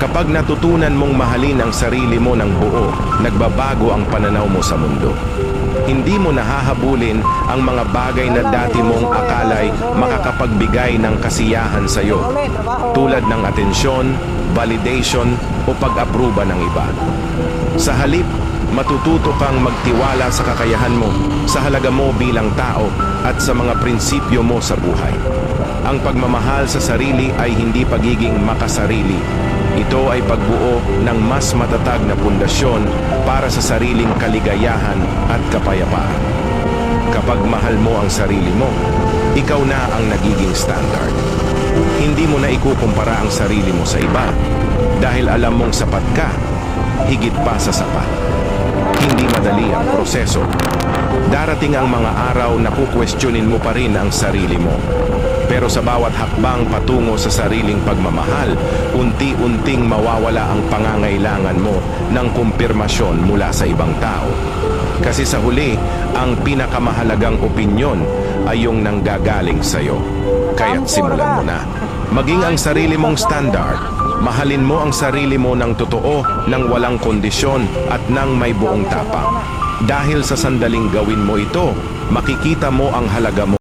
Kapag natutunan mong mahalin ang sarili mo ng buo, nagbabago ang pananaw mo sa mundo. Hindi mo nahahabulin ang mga bagay na dati mong akalay makakapagbigay ng kasiyahan sa iyo, tulad ng atensyon, validation o pag-aproba ng iba. Sa halip, matututo kang magtiwala sa kakayahan mo, sa halaga mo bilang tao at sa mga prinsipyo mo sa buhay. Ang pagmamahal sa sarili ay hindi pagiging makasarili. Ito ay pagbuo ng mas matatag na pundasyon para sa sariling kaligayahan at kapayapaan. Kapag mahal mo ang sarili mo, ikaw na ang nagiging standard. Hindi mo na ikukumpara ang sarili mo sa iba dahil alam mong sapat ka, higit pa sa sapat. Hindi madali ang proseso. Darating ang mga araw na kukwestiyonin mo pa rin ang sarili mo. Pero sa bawat hakbang patungo sa sariling pagmamahal, unti-unting mawawala ang pangangailangan mo ng kumpirmasyon mula sa ibang tao. Kasi sa huli, ang pinakamahalagang opinyon ay yung nanggagaling sa'yo. Kaya't simulan mo na. Maging ang sarili mong standard. Mahalin mo ang sarili mo ng totoo, ng walang kondisyon at ng may buong tapang. Dahil sa sandaling gawin mo ito, makikita mo ang halaga mo